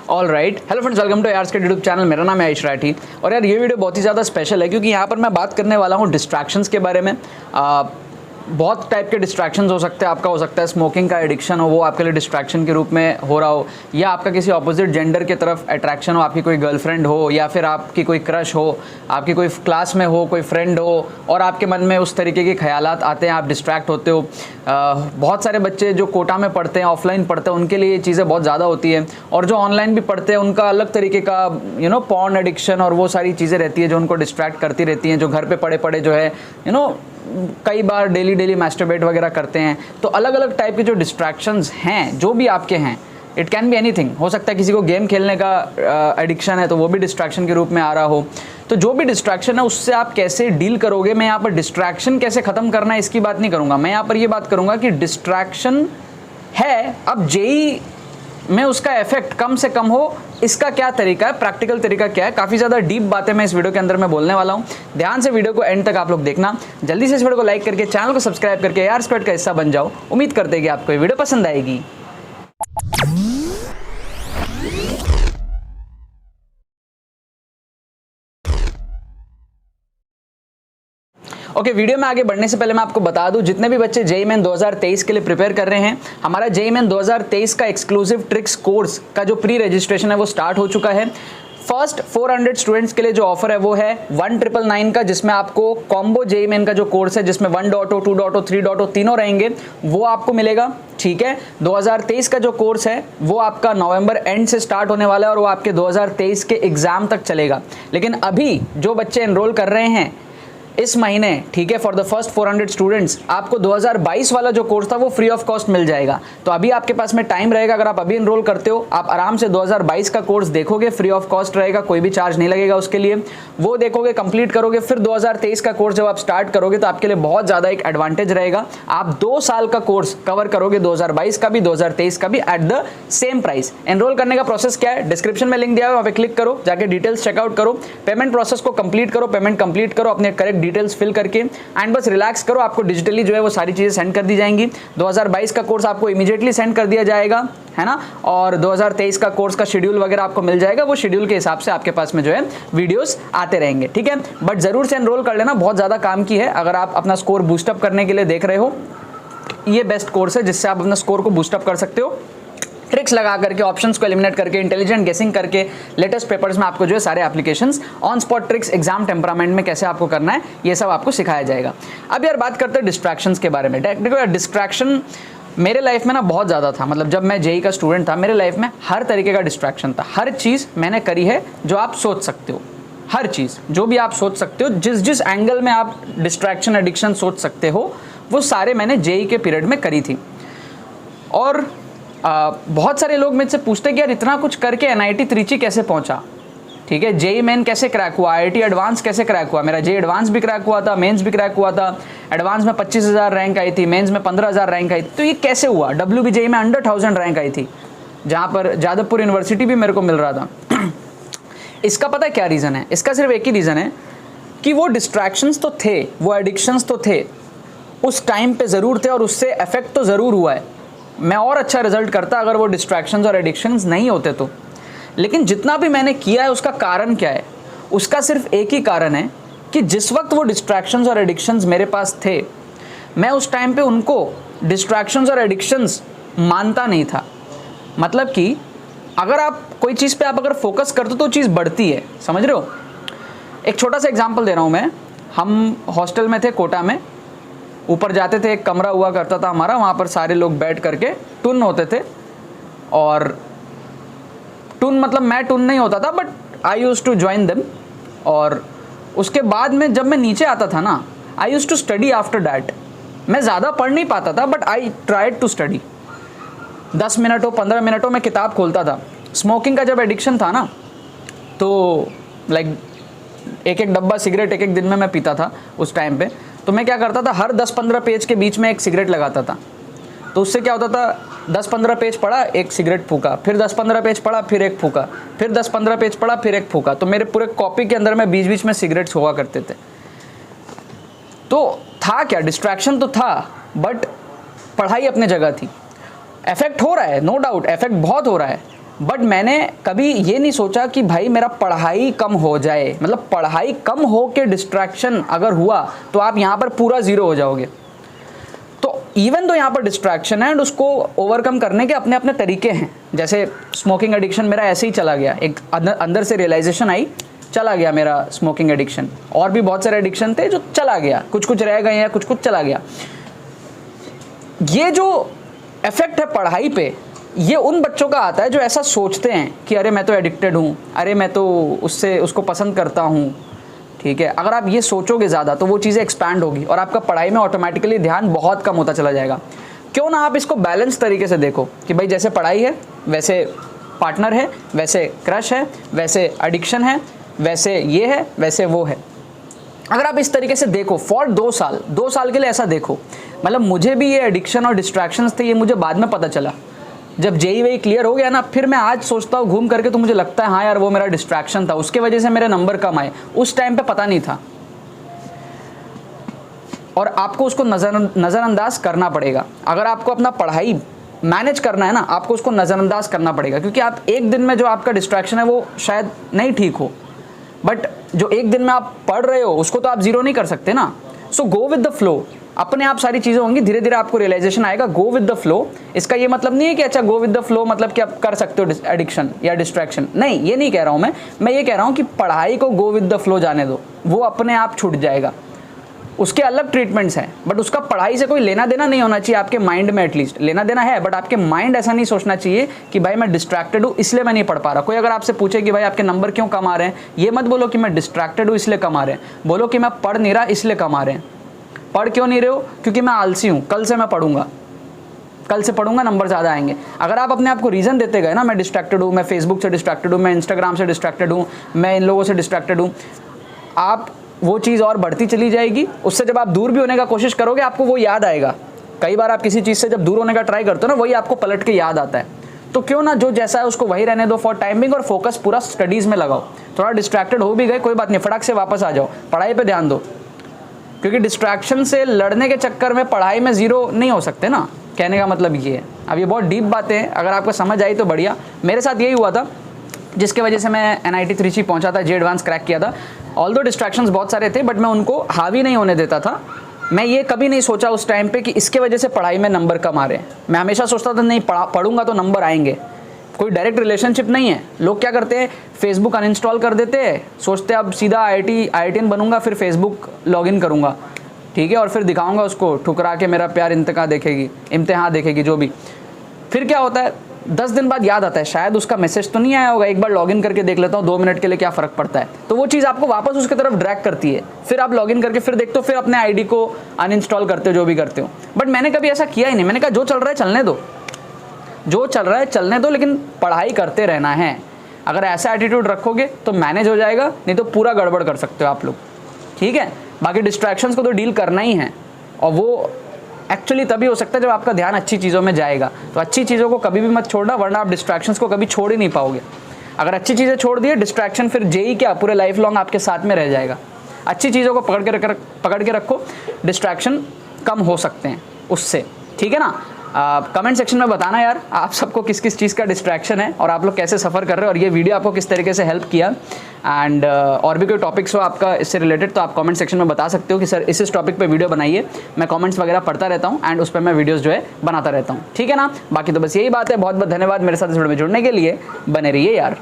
All right, hello friends, welcome to यार्स के YouTube channel. मेरा नाम है आयुष राठी और यार ये वीडियो बहुत ही ज़्यादा स्पेशल है क्योंकि यहाँ पर मैं बात करने वाला हूँ डिस्ट्रैक्शंस के बारे में। बहुत टाइप के डिस्ट्रैक्शंस हो सकते हैं। आपका हो सकता है स्मोकिंग का एडिक्शन हो, वो आपके लिए डिस्ट्रैक्शन के रूप में हो रहा हो, या आपका किसी ऑपोजिट जेंडर की तरफ अट्रैक्शन हो, आपकी कोई गर्लफ्रेंड हो या फिर आपकी कोई क्रश हो, आपकी कोई क्लास में हो कोई फ्रेंड हो और आपके मन में उस तरीके के ख्यालात आते हैं, आप डिस्ट्रैक्ट होते हो। बहुत सारे बच्चे जो कोटा में पढ़ते हैं, ऑफलाइन पढ़ते हैं, उनके लिए ये चीज़ें बहुत ज़्यादा होती है और जो ऑनलाइन भी पढ़ते हैं उनका अलग तरीके का पॉर्न एडिक्शन और वो सारी चीज़ें रहती है जो उनको डिस्ट्रैक्ट करती रहती हैं, जो घर पे पड़े पड़े जो है कई बार डेली मैस्टरबेट वगैरह करते हैं। तो अलग अलग टाइप के जो डिस्ट्रैक्शंस हैं, जो भी आपके हैं, इट कैन बी एनीथिंग। हो सकता है किसी को गेम खेलने का एडिक्शन है तो वो भी डिस्ट्रैक्शन के रूप में आ रहा हो। तो जो भी डिस्ट्रैक्शन है उससे आप कैसे डील करोगे। मैं यहाँ पर डिस्ट्रैक्शन कैसे ख़त्म करना है इसकी बात नहीं करूँगा। मैं यहाँ पर ये बात करूँगा कि डिस्ट्रैक्शन है, अब जेई में उसका इफेक्ट कम से कम हो, इसका क्या तरीका है, प्रैक्टिकल तरीका क्या है। काफ़ी ज़्यादा डीप बातें मैं इस वीडियो के अंदर मैं बोलने वाला हूँ। ध्यान से वीडियो को एंड तक आप लोग देखना। जल्दी से इस वीडियो को लाइक करके चैनल को सब्सक्राइब करके यार स्क्वाड का हिस्सा बन जाओ। उम्मीद करते हैं कि आपको ये वीडियो पसंद आएगी। ओके, वीडियो में आगे बढ़ने से पहले मैं आपको बता दूं, जितने भी बच्चे जेईई मेन 2023 के लिए प्रिपेयर कर रहे हैं, हमारा जेईई मेन 2023 का एक्सक्लूसिव ट्रिक्स कोर्स का जो प्री रजिस्ट्रेशन है वो स्टार्ट हो चुका है। फर्स्ट 400 स्टूडेंट्स के लिए जो ऑफर है वो है 1999 का, जिसमें आपको कॉम्बो जेईई मेन का जो कोर्स है जिसमें 1.0, 2.0, 3.0 तीनों रहेंगे, वो आपको मिलेगा। ठीक है, 2023 का जो कोर्स है वो आपका नवंबर एंड से स्टार्ट होने वाला है और वो आपके 2023 के एग्जाम तक चलेगा। लेकिन अभी जो बच्चे एनरोल कर रहे हैं इस महीने, ठीक है, फॉर द फर्स्ट 400 स्टूडेंट्स, आपको 2022 वाला जो कोर्स था वो फ्री ऑफ कॉस्ट मिल जाएगा। तो अभी आपके पास में टाइम रहेगा, अगर आप अभी एनरोल करते हो आप आराम से 2022 का कोर्स देखोगे, फ्री ऑफ कॉस्ट रहेगा, कोई भी चार्ज नहीं लगेगा उसके लिए। वो देखोगे, कंप्लीट करोगे, फिर 2023 का कोर्स जब आप स्टार्ट करोगे तो आपके लिए बहुत ज़्यादा एक एडवांटेज रहेगा। आप 2 साल का कोर्स कवर करोगे, 2022 का भी 2023 का भी, at the same price. Enrol करने का प्रोसेस क्या है, डिस्क्रिप्शन में लिंक दिया है, वहाँ पे क्लिक करो, जाके डिटेल्स चेकआउट करो, पेमेंट प्रोसेस को कंप्लीट करो, पेमेंट कंप्लीट करो अपने करेक्ट डिटेल्स फिल करके, एंड बस रिलैक्स करो। आपको डिजिटली जो है वो सारी चीजें सेंड कर दी जाएंगी। 2022 का कोर्स आपको इमीडिएटली सेंड कर दिया जाएगा, है ना, और 2023 का कोर्स का शेड्यूल वगैरह आपको मिल जाएगा। वो शेड्यूल के हिसाब से आपके पास में जो है वीडियोस आते रहेंगे। ठीक है, बट जरूर से एनरोल कर लेना, बहुत ज्यादा काम की है। अगर आप अपना स्कोर बूस्टअप करने के लिए देख रहे हो, ये बेस्ट कोर्स है जिससे आप अपना स्कोर को बूस्टअप कर सकते हो। ट्रिक्स लगा करके, ऑप्शंस को एलिमिनेट करके, इंटेलिजेंट गेसिंग करके, लेटेस्ट पेपर्स में आपको जो है सारे applications, on spot tricks, exam temperament में कैसे आपको करना है, ये सब आपको सिखाया जाएगा। अब यार बात करते हैं डिस्ट्रैक्शंस के बारे में। देखो यार, डिस्ट्रैक्शन मेरे लाइफ में ना बहुत ज़्यादा था। मतलब जब मैं जेईई का स्टूडेंट था, मेरे लाइफ में हर तरीके का डिस्ट्रैक्शन था। हर चीज़ मैंने करी है जो आप सोच सकते हो, हर चीज़ जो भी आप सोच सकते हो, जिस एंगल में आप डिस्ट्रैक्शन एडिक्शन सोच सकते हो, वो सारे मैंने जेईई के पीरियड में करी थी। और बहुत सारे लोग मुझसे पूछते कि यार इतना कुछ करके एनआईटी त्रिची कैसे पहुंचा। ठीक है, जेईई मेन कैसे क्रैक हुआ, आईआईटी एडवांस कैसे क्रैक हुआ। मेरा जेईई एडवांस भी क्रैक हुआ था, मेंस भी क्रैक हुआ था। एडवांस में 25,000 रैंक आई थी, मेंस में 15,000 रैंक आई थी। तो ये कैसे हुआ। WBJEE में अंडर 1000 रैंक आई थी, जहाँ पर जादवपुर यूनिवर्सिटी भी मेरे को मिल रहा था। इसका पता है क्या रीज़न है, इसका सिर्फ एक ही रीज़न है कि वो डिस्ट्रैक्शंस तो थे, वो एडिक्शंस तो थे, उस टाइम पे ज़रूर थे और उससे इफेक्ट तो ज़रूर हुआ है। मैं और अच्छा रिजल्ट करता अगर वो डिस्ट्रैक्शंस और एडिक्शंस नहीं होते तो। लेकिन जितना भी मैंने किया है उसका कारण क्या है, उसका सिर्फ एक ही कारण है कि जिस वक्त वो डिस्ट्रैक्शंस और एडिक्शंस मेरे पास थे, मैं उस टाइम पे उनको डिस्ट्रैक्शंस और एडिक्शंस मानता नहीं था। मतलब कि अगर आप कोई चीज़ पे आप अगर फोकस करते हो तो चीज़ बढ़ती है, समझ रहे हो। एक छोटा सा एग्जाम्पल दे रहा हूँ मैं। हम हॉस्टल में थे कोटा में, ऊपर जाते थे, एक कमरा हुआ करता था हमारा, वहाँ पर सारे लोग बैठ करके टून होते थे। और टून मतलब मैं टून नहीं होता था, but I use to join them. और उसके बाद में जब मैं नीचे आता था ना, I use to study after that. मैं ज़्यादा पढ़ नहीं पाता था, but I tried to study. 10 minute हो, 15 मिनट हो, मैं किताब खोलता था। स्मोकिंग का जब एडिक्शन था ना, तो लाइक एक डब्बा सिगरेट एक दिन में मैं पीता था उस टाइम पे। तो मैं क्या करता था, हर 10-15 पेज के बीच में एक सिगरेट लगाता था। तो उससे क्या होता था, 10-15 पेज पढ़ा, एक सिगरेट फूका, फिर 10-15 पेज पढ़ा, फिर एक फूका, फिर 10-15 पेज पढ़ा, फिर एक फूका। तो मेरे पूरे कॉपी के अंदर में बीच बीच में सिगरेट्स हुआ करते थे। तो था क्या, डिस्ट्रैक्शन तो था, बट पढ़ाई अपने जगह थी। इफेक्ट हो रहा है, नो डाउट इफेक्ट बहुत हो रहा है, बट मैंने कभी ये नहीं सोचा कि भाई मेरा पढ़ाई कम हो जाए, मतलब पढ़ाई कम हो के डिस्ट्रैक्शन अगर हुआ तो आप यहाँ पर पूरा ज़ीरो हो जाओगे। तो इवन तो यहाँ पर डिस्ट्रैक्शन है एंड उसको ओवरकम करने के अपने अपने तरीके हैं। जैसे स्मोकिंग एडिक्शन मेरा ऐसे ही चला गया, एक अंदर से रियलाइजेशन आई, चला गया मेरा स्मोकिंग एडिक्शन। और भी बहुत सारे एडिक्शन थे जो चला गया, कुछ कुछ रह गए हैं, कुछ कुछ चला गया। ये जो इफेक्ट है पढ़ाई पे, ये उन बच्चों का आता है जो ऐसा सोचते हैं कि अरे मैं तो एडिक्टेड हूँ, अरे मैं तो उसको पसंद करता हूँ। ठीक है, अगर आप ये सोचोगे ज़्यादा तो वो चीज़ें एक्सपैंड होगी और आपका पढ़ाई में ऑटोमेटिकली ध्यान बहुत कम होता चला जाएगा। क्यों ना आप इसको बैलेंस तरीके से देखो कि भाई जैसे पढ़ाई है, वैसे पार्टनर है, वैसे क्रश है, वैसे एडिक्शन है, वैसे ये है, वैसे वो है। अगर आप इस तरीके से देखो फॉर 2 साल के लिए ऐसा देखो। मतलब मुझे भी ये एडिक्शन और डिस्ट्रैक्शंस थे, ये मुझे बाद में पता चला जब जेई वेई क्लियर हो गया ना। फिर मैं आज सोचता हूँ घूम करके तो मुझे लगता है हाँ यार वो मेरा डिस्ट्रैक्शन था, उसके वजह से मेरे नंबर कम आए, उस टाइम पे पता नहीं था। और आपको उसको नज़रअंदाज करना पड़ेगा। अगर आपको अपना पढ़ाई मैनेज करना है ना, आपको उसको नज़रअंदाज करना पड़ेगा, क्योंकि आप एक दिन में जो आपका डिस्ट्रैक्शन है वो शायद नहीं ठीक हो, बट जो एक दिन में आप पढ़ रहे हो उसको तो आप जीरो नहीं कर सकते ना। सो गो विद द फ्लो, अपने आप सारी चीज़ें होंगी, धीरे धीरे आपको रियलाइजेशन आएगा। गो विद द फ्लो, इसका ये मतलब नहीं है कि अच्छा गो विद द फ्लो मतलब कि आप कर सकते हो एडिक्शन या डिस्ट्रैक्शन, नहीं, ये नहीं कह रहा हूँ मैं ये कह रहा हूँ कि पढ़ाई को गो विद द फ्लो जाने दो, वो अपने आप छूट जाएगा। उसके अलग ट्रीटमेंट्स हैं, बट उसका पढ़ाई से कोई लेना देना नहीं होना चाहिए आपके माइंड में। एटलीस्ट लेना देना है, बट आपके माइंड ऐसा नहीं सोचना चाहिए कि भाई मैं डिस्ट्रैक्टेड हूँ इसलिए मैं नहीं पढ़ पा रहा। कोई अगर आपसे पूछे कि भाई आपके नंबर क्यों कम आ रहे हैं, ये मत बोलो कि मैं डिस्ट्रैक्टेड हूँ इसलिए कम आ रहे हैं, बोलो कि मैं पढ़ नहीं रहा इसलिए कम आ रहे हैं। पढ़ क्यों नहीं रहे हो? क्योंकि मैं आलसी हूँ, कल से मैं पढ़ूंगा, कल से पढ़ूंगा, नंबर ज़्यादा आएंगे। अगर आप अपने आप को रीज़न देते गए ना, मैं डिस्ट्रैक्टेड हूँ, मैं फेसबुक से डिस्ट्रैक्टेड हूँ, मैं इंस्टाग्राम से डिस्ट्रैक्टेड हूँ, मैं इन लोगों से डिस्ट्रैक्टेड हूँ, आप वो चीज़ और बढ़ती चली जाएगी। उससे जब आप दूर भी होने का कोशिश करोगे आपको वो याद आएगा। कई बार आप किसी चीज़ से जब दूर होने का ट्राई करते हो ना, वही आपको पलट के याद आता है। तो क्यों ना जो जैसा है उसको वही रहने दो फॉर टाइमिंग, और फोकस पूरा स्टडीज़ में लगाओ। थोड़ा डिस्ट्रैक्टेड हो भी गए कोई बात नहीं, फटाक से वापस आ जाओ, पढ़ाई पर ध्यान दो, क्योंकि डिस्ट्रैक्शन से लड़ने के चक्कर में पढ़ाई में ज़ीरो नहीं हो सकते ना। कहने का मतलब ये है। अब ये बहुत डीप बातें हैं, अगर आपको समझ आई तो बढ़िया। मेरे साथ यही हुआ था जिसके वजह से मैं NIT Trichy पहुंचा था, जे एडवांस क्रैक किया था। ऑल्दो डिस्ट्रैक्शंस बहुत सारे थे, बट मैं उनको हावी नहीं होने देता था। मैं ये कभी नहीं सोचा उस टाइम पे कि इसके वजह से पढ़ाई में नंबर कम आ रहे हैं। मैं हमेशा सोचता था नहीं पढ़ूंगा तो नंबर आएंगे। कोई डायरेक्ट रिलेशनशिप नहीं है। लोग क्या करते हैं, फेसबुक अनइंस्टॉल कर देते हैं, सोचते हैं अब सीधा IITian बनूंगा, फिर फेसबुक लॉगिन करूंगा, ठीक है, और फिर दिखाऊंगा उसको ठुकरा के मेरा प्यार इम्तिहान देखेगी जो भी। फिर क्या होता है, 10 दिन बाद याद आता है शायद उसका मैसेज तो नहीं आया होगा, एक बार लॉगिन करके देख लेता हूँ 2 मिनट के लिए, क्या फ़र्क पड़ता है। तो वो चीज़ आपको वापस उसकी तरफ ड्रैग करती है। फिर आप लॉगिन करके फिर देखते हो, फिर अपने ID को अनइंस्टॉल करते हो, जो भी करते हो। बट मैंने कभी ऐसा किया ही नहीं। मैंने कहा जो चल रहा है चलने दो, जो चल रहा है चलने दो, लेकिन पढ़ाई करते रहना है। अगर ऐसा एटीट्यूड रखोगे तो मैनेज हो जाएगा, नहीं तो पूरा गड़बड़ कर सकते हो आप लोग, ठीक है। बाकी डिस्ट्रैक्शंस को तो डील करना ही है, और वो एक्चुअली तभी हो सकता है जब आपका ध्यान अच्छी चीज़ों में जाएगा। तो अच्छी चीज़ों को कभी भी मत छोड़ना, वरना आप डिस्ट्रैक्शंस को कभी छोड़ ही नहीं पाओगे। अगर अच्छी चीज़ें छोड़ दिए, डिस्ट्रैक्शन फिर जेई क्या पूरे लाइफ लॉन्ग आपके साथ में रह जाएगा। अच्छी चीज़ों को पकड़ के रखो, डिस्ट्रैक्शन कम हो सकते हैं उससे, ठीक है ना। कमेंट सेक्शन में बताना यार आप सबको किस किस चीज़ का डिस्ट्रैक्शन है और आप लोग कैसे सफ़र कर रहे हो, और ये वीडियो आपको किस तरीके से हेल्प किया। एंड और भी कोई टॉपिक्स हो आपका इससे रिलेटेड तो आप कमेंट सेक्शन में बता सकते हो कि सर इस टॉपिक पे वीडियो बनाइए। मैं कमेंट्स वगैरह पढ़ता रहता हूँ एंड उस पर मैं वीडियोस जो है बनाता रहता हूँ, ठीक है ना। बाकी तो बस यही बात है। बहुत बहुत धन्यवाद मेरे साथ इस वीडियो में जुड़ने के लिए। बने रहिए यार।